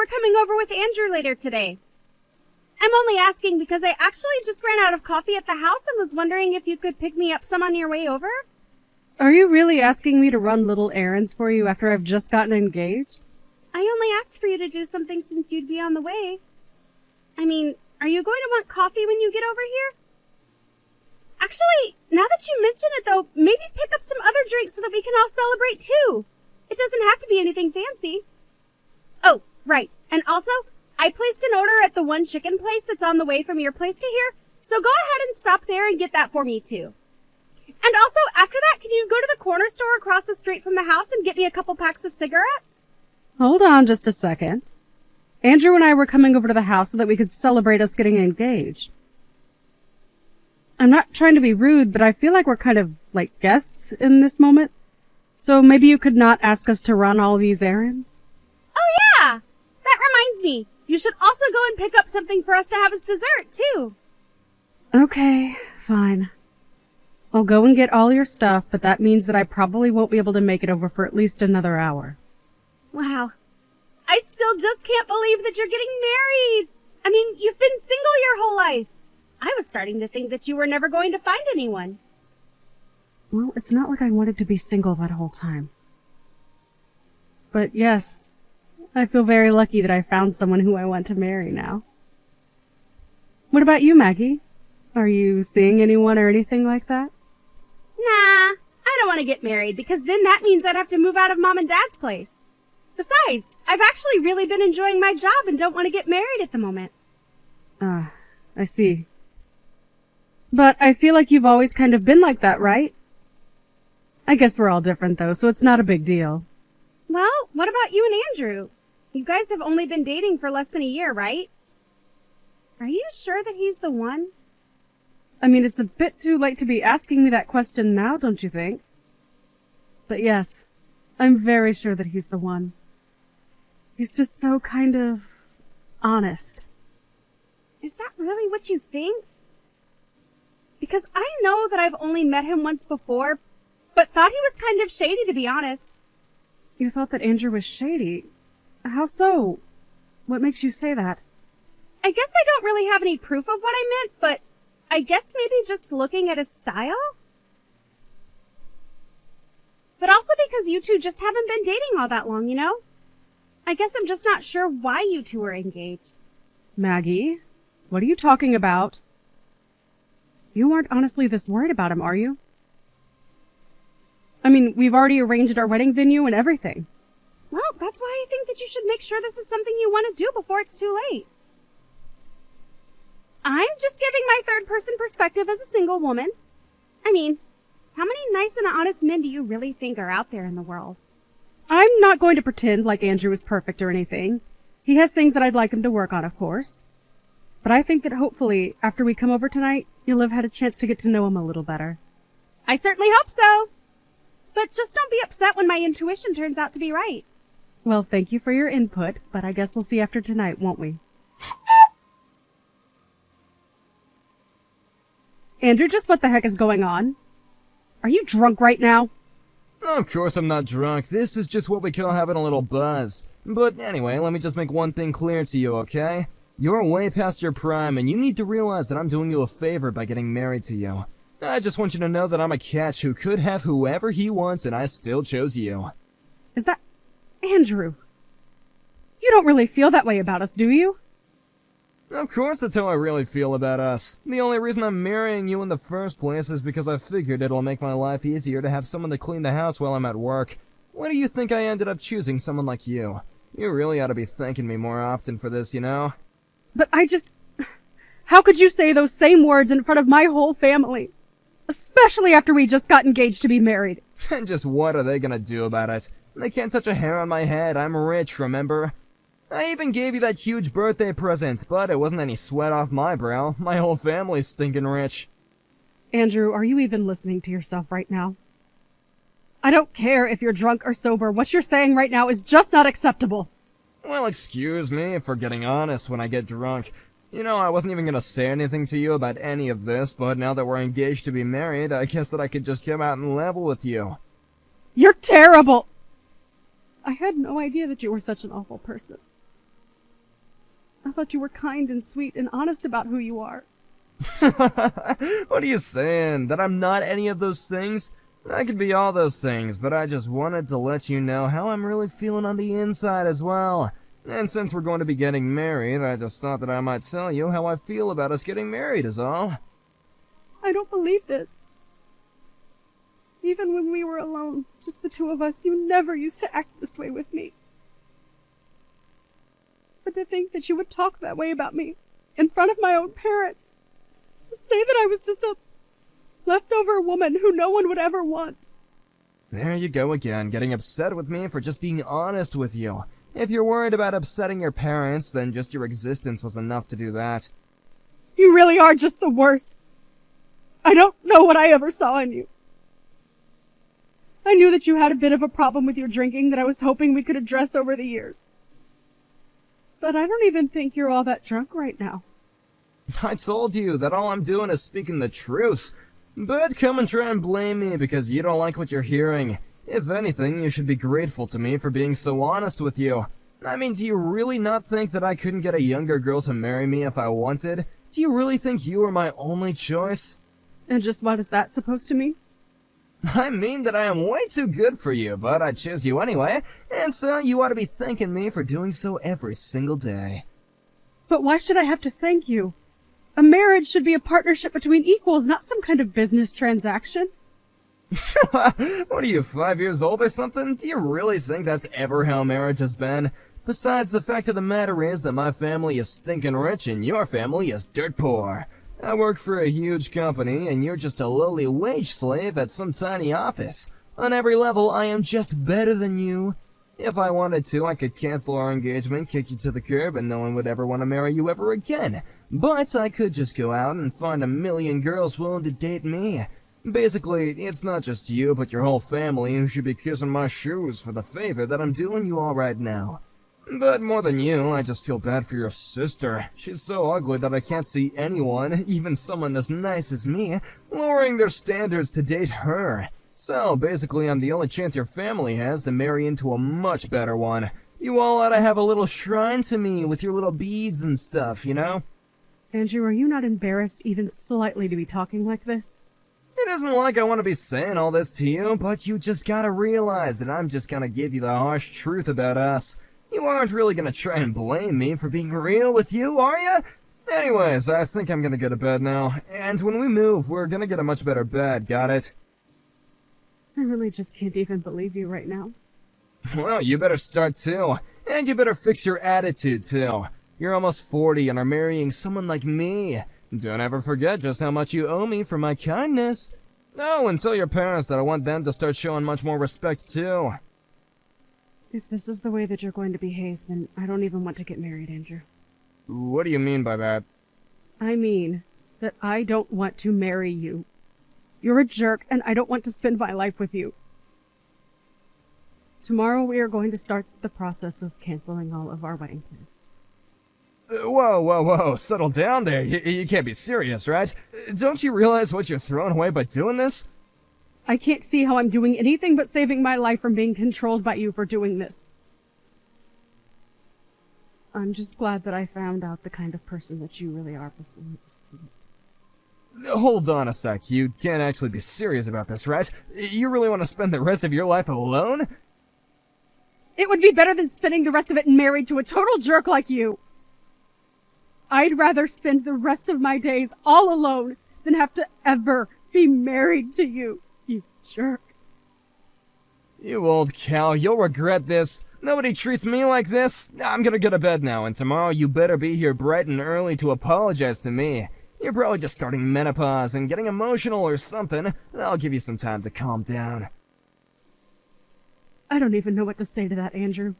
coming over with Andrew later today. I'm only asking because I actually just ran out of coffee at the house and was wondering if you could pick me up some on your way over. Are you really asking me to run little errands for you after I've just gotten engaged? I only asked for you to do something since you'd be on the way. I mean, are you going to want coffee when you get over here? Actually, now that you mention it though, maybe pick up some other drinks so that we can all celebrate too. It doesn't have to be anything fancy. Oh, right. And also, I placed an order at the one chicken place that's on the way from your place to here, so go ahead and stop there and get that for me too. And also, after that, can you go to the corner store across the street from the house and get me a couple packs of cigarettes? Hold on just a second. Andrew and I were coming over to the house so that we could celebrate us getting engaged. I'm not trying to be rude, but I feel like we're kind of like guests in this moment. So maybe you could not ask us to run all these errands? Oh yeah! That reminds me. You should also go and pick up something for us to have as dessert, too. Okay, fine. I'll go and get all your stuff, but that means that I probably won't be able to make it over for at least another hour. Wow. I still just can't believe that you're getting married. I mean, you've been single your whole life. I was starting to think that you were never going to find anyone. Well, it's not like I wanted to be single that whole time. But yes, I feel very lucky that I found someone who I want to marry now. What about you, Maggie? Are you seeing anyone or anything like that? Nah, I don't want to get married because then that means I'd have to move out of Mom and Dad's place. Besides, I've actually really been enjoying my job and don't want to get married at the moment. I see. But I feel like you've always kind of been like that, right? I guess we're all different though, so it's not a big deal. Well, what about you and Andrew? You guys have only been dating for less than a year, right? Are you sure that he's the one? I mean, it's a bit too late to be asking me that question now, don't you think? But yes, I'm very sure that he's the one. He's just so kind of honest. Is that really what you think? Because I know that I've only met him once before, but thought he was kind of shady, to be honest. You thought that Andrew was shady? How so? What makes you say that? I guess I don't really have any proof of what I meant, but I guess maybe just looking at his style? But also because you two just haven't been dating all that long, you know? I guess I'm just not sure why you two are engaged. Maggie, what are you talking about? You aren't honestly this worried about him, are you? I mean, we've already arranged our wedding venue and everything. Well, that's why I think that you should make sure this is something you want to do before it's too late. I'm just giving my third-person perspective as a single woman. I mean, how many nice and honest men do you really think are out there in the world? I'm not going to pretend like Andrew is perfect or anything. He has things that I'd like him to work on, of course. But I think that hopefully, after we come over tonight, you'll have had a chance to get to know him a little better. I certainly hope so. But just don't be upset when my intuition turns out to be right. Well, thank you for your input, but I guess we'll see after tonight, won't we? Andrew, just what the heck is going on? Are you drunk right now? Of course I'm not drunk. This is just what we call having a little buzz. But anyway, let me just make one thing clear to you, okay? You're way past your prime, and you need to realize that I'm doing you a favor by getting married to you. I just want you to know that I'm a catch who could have whoever he wants, and I still chose you. Is that... Andrew? You don't really feel that way about us, do you? Of course that's how I really feel about us. The only reason I'm marrying you in the first place is because I figured it'll make my life easier to have someone to clean the house while I'm at work. Why do you think I ended up choosing someone like you? You really ought to be thanking me more often for this, you know? But I just... How could you say those same words in front of my whole family? Especially after we just got engaged to be married. And just what are they gonna do about it? They can't touch a hair on my head. I'm rich, remember? I even gave you that huge birthday present, but it wasn't any sweat off my brow. My whole family's stinking rich. Andrew, are you even listening to yourself right now? I don't care if you're drunk or sober. What you're saying right now is just not acceptable. Well, excuse me for getting honest when I get drunk. You know, I wasn't even gonna say anything to you about any of this, but now that we're engaged to be married, I guess that I could just come out and level with you. You're terrible! I had no idea that you were such an awful person. I thought you were kind and sweet and honest about who you are. What are you saying? That I'm not any of those things? I could be all those things, but I just wanted to let you know how I'm really feeling on the inside as well. And since we're going to be getting married, I just thought that I might tell you how I feel about us getting married is all. I don't believe this. Even when we were alone, just the two of us, you never used to act this way with me. But to think that you would talk that way about me in front of my own parents, say that I was just a leftover woman who no one would ever want. There you go again, getting upset with me for just being honest with you. If you're worried about upsetting your parents, then just your existence was enough to do that. You really are just the worst. I don't know what I ever saw in you. I knew that you had a bit of a problem with your drinking that I was hoping we could address over the years. But I don't even think you're all that drunk right now. I told you that all I'm doing is speaking the truth. But come and try and blame me because you don't like what you're hearing. If anything, you should be grateful to me for being so honest with you. I mean, do you really not think that I couldn't get a younger girl to marry me if I wanted? Do you really think you were my only choice? And just what is that supposed to mean? I mean that I am way too good for you, but I choose you anyway, and so you ought to be thanking me for doing so every single day. But why should I have to thank you? A marriage should be a partnership between equals, not some kind of business transaction. What are you, 5 years old or something? Do you really think that's ever how marriage has been? Besides, the fact of the matter is that my family is stinking rich and your family is dirt poor. I work for a huge company and you're just a lowly wage slave at some tiny office. On every level, I am just better than you. If I wanted to, I could cancel our engagement, kick you to the curb, and no one would ever want to marry you ever again. But I could just go out and find a million girls willing to date me. Basically, it's not just you, but your whole family who should be kissing my shoes for the favor that I'm doing you all right now. But more than you, I just feel bad for your sister. She's so ugly that I can't see anyone, even someone as nice as me, lowering their standards to date her. So, basically, I'm the only chance your family has to marry into a much better one. You all ought to have a little shrine to me with your little beads and stuff, you know? Andrew, are you not embarrassed even slightly to be talking like this? It isn't like I want to be saying all this to you, but you just gotta realize that I'm just gonna give you the harsh truth about us. You aren't really gonna try and blame me for being real with you, are ya? Anyways, I think I'm gonna go to bed now, and when we move, we're gonna get a much better bed, got it? I really just can't even believe you right now. Well, you better start too, and you better fix your attitude too. You're almost 40 and are marrying someone like me. Don't ever forget just how much you owe me for my kindness. Oh, and tell your parents that I want them to start showing much more respect too. If this is the way that you're going to behave, then I don't even want to get married, Andrew. What do you mean by that? I mean that I don't want to marry you. You're a jerk, and I don't want to spend my life with you. Tomorrow we are going to start the process of canceling all of our wedding plans. Whoa, settle down there. You can't be serious, right? Don't you realize what you're throwing away by doing this? I can't see how I'm doing anything but saving my life from being controlled by you for doing this. I'm just glad that I found out the kind of person that you really are before it was too late. Hold on a sec, you can't actually be serious about this, right? You really want to spend the rest of your life alone? It would be better than spending the rest of it married to a total jerk like you. I'd rather spend the rest of my days all alone than have to ever be married to you, you jerk. You old cow, you'll regret this. Nobody treats me like this. I'm gonna go to bed now, and tomorrow you better be here bright and early to apologize to me. You're probably just starting menopause and getting emotional or something. I'll give you some time to calm down. I don't even know what to say to that, Andrew.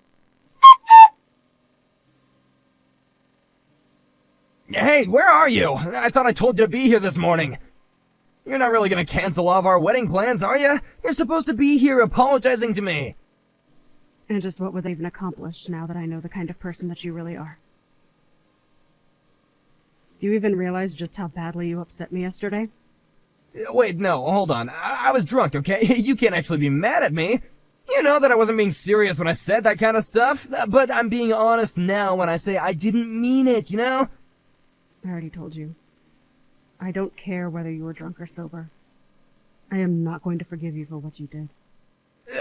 Hey, where are you? I thought I told you to be here this morning. You're not really gonna cancel all of our wedding plans, are you? You're supposed to be here apologizing to me. And just what would they even accomplish now that I know the kind of person that you really are? Do you even realize just how badly you upset me yesterday? Wait, no, hold on. I was drunk, okay? You can't actually be mad at me. You know that I wasn't being serious when I said that kind of stuff, but I'm being honest now when I say I didn't mean it, you know? I already told you. I don't care whether you were drunk or sober. I am not going to forgive you for what you did.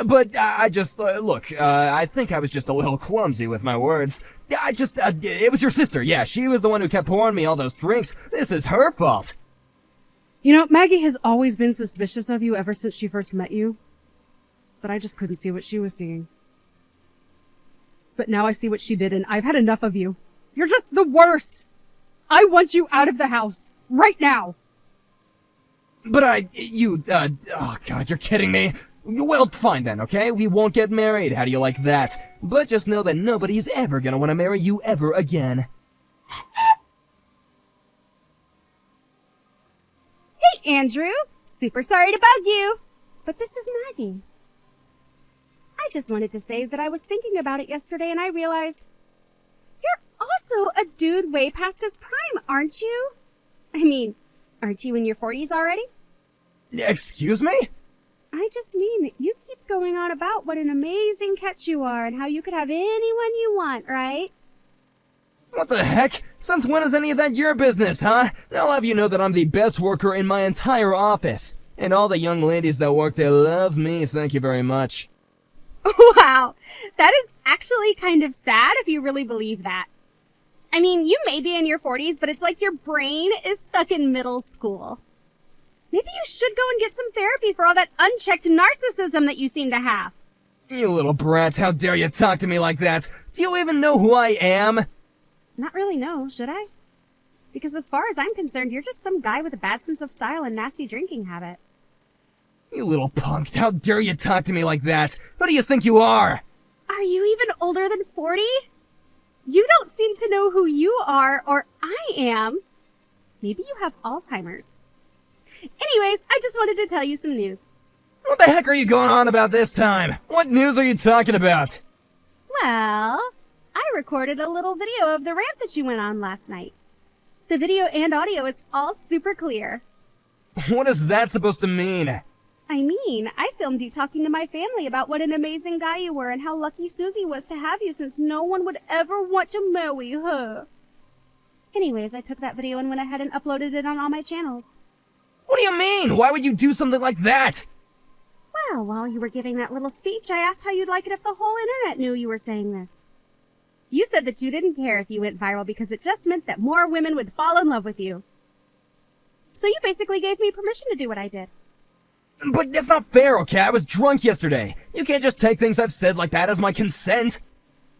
But I just, look, I think I was just a little clumsy with my words. It was your sister, yeah, she was the one who kept pouring me all those drinks. This is her fault. You know, Maggie has always been suspicious of you ever since she first met you. But I just couldn't see what she was seeing. But now I see what she did, and I've had enough of you. You're just the worst! I want you out of the house, right now! But oh god, you're kidding me. Well, fine then, okay? We won't get married, how do you like that? But just know that nobody's ever gonna want to marry you ever again. Hey, Andrew! Super sorry to bug you, but this is Maggie. I just wanted to say that I was thinking about it yesterday and I realized you're also a dude way past his prime, aren't you? I mean, aren't you in your 40s already? Excuse me? I just mean that you keep going on about what an amazing catch you are and how you could have anyone you want, right? What the heck? Since when is any of that your business, huh? I'll have you know that I'm the best worker in my entire office. And all the young ladies that work there love me, thank you very much. Wow, that is actually kind of sad if you really believe that. I mean, you may be in your 40s, but it's like your brain is stuck in middle school. Maybe you should go and get some therapy for all that unchecked narcissism that you seem to have. You little brats, how dare you talk to me like that? Do you even know who I am? Not really, no, should I? Because as far as I'm concerned, you're just some guy with a bad sense of style and nasty drinking habit. You little punk, how dare you talk to me like that? Who do you think you are? Are you even older than 40? You don't seem to know who you are, or I am. Maybe you have Alzheimer's. Anyways, I just wanted to tell you some news. What the heck are you going on about this time? What news are you talking about? Well, I recorded a little video of the rant that you went on last night. The video and audio is all super clear. What is that supposed to mean? I mean, I filmed you talking to my family about what an amazing guy you were and how lucky Susie was to have you since no one would ever want to marry her. Anyways, I took that video and went ahead and uploaded it on all my channels. What do you mean? Why would you do something like that? Well, while you were giving that little speech, I asked how you'd like it if the whole internet knew you were saying this. You said that you didn't care if you went viral because it just meant that more women would fall in love with you. So you basically gave me permission to do what I did. But that's not fair, okay? I was drunk yesterday. You can't just take things I've said like that as my consent.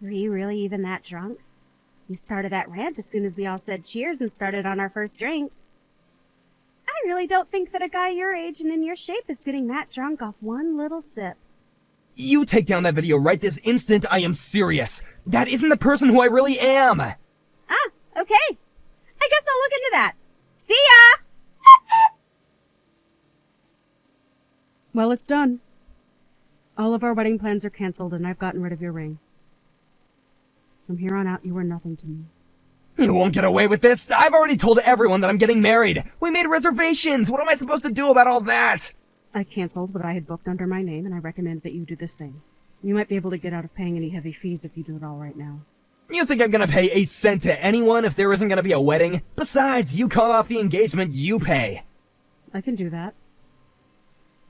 Were you really even that drunk? You started that rant as soon as we all said cheers and started on our first drinks. I really don't think that a guy your age and in your shape is getting that drunk off one little sip. You take down that video right this instant, I am serious. That isn't the person who I really am. Ah, okay. I guess I'll look into that. See ya! Well, it's done. All of our wedding plans are canceled, and I've gotten rid of your ring. From here on out, you are nothing to me. You won't get away with this. I've already told everyone that I'm getting married. We made reservations. What am I supposed to do about all that? I canceled what I had booked under my name, and I recommend that you do the same. You might be able to get out of paying any heavy fees if you do it all right now. You think I'm gonna pay a cent to anyone if there isn't gonna be a wedding? Besides, you call off the engagement, you pay. I can do that.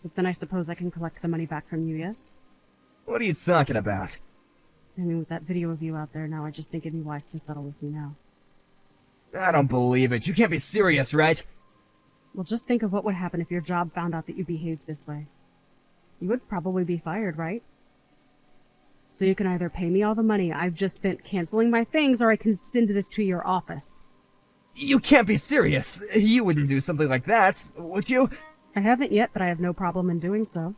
But then I suppose I can collect the money back from you, yes? What are you talking about? I mean, with that video of you out there now, I just think it'd be wise to settle with me now. I don't believe it. You can't be serious, right? Well, just think of what would happen if your job found out that you behaved this way. You would probably be fired, right? So you can either pay me all the money I've just spent canceling my things, or I can send this to your office. You can't be serious. You wouldn't do something like that, would you? I haven't yet, but I have no problem in doing so.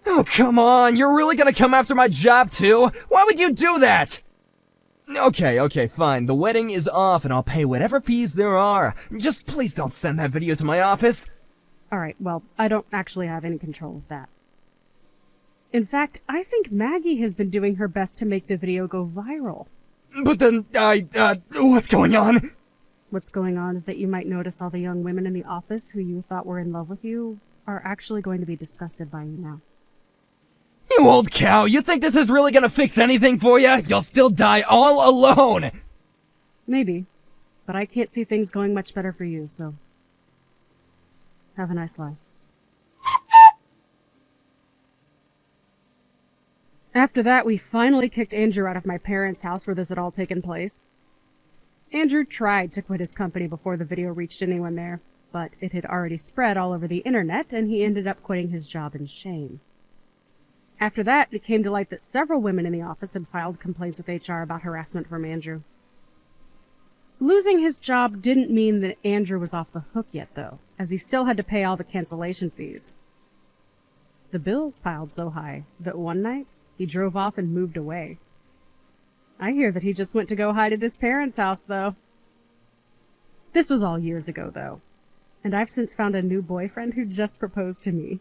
Oh, come on. You're really gonna come after my job, too? Why would you do that? Okay, fine. The wedding is off, and I'll pay whatever fees there are. Just please don't send that video to my office. Alright, well, I don't actually have any control of that. In fact, I think Maggie has been doing her best to make the video go viral. But then, what's going on? What's going on is that you might notice all the young women in the office who you thought were in love with you are actually going to be disgusted by you now. You old cow, you think this is really gonna fix anything for you? You'll still die all alone! Maybe. But I can't see things going much better for you, so... have a nice life. After that, we finally kicked Andrew out of my parents' house where this had all taken place. Andrew tried to quit his company before the video reached anyone there, but it had already spread all over the internet, and he ended up quitting his job in shame. After that, it came to light that several women in the office had filed complaints with HR about harassment from Andrew. Losing his job didn't mean that Andrew was off the hook yet, though, as he still had to pay all the cancellation fees. The bills piled so high that one night, he drove off and moved away. I hear that he just went to go hide at his parents' house, though. This was all years ago, though, and I've since found a new boyfriend who just proposed to me.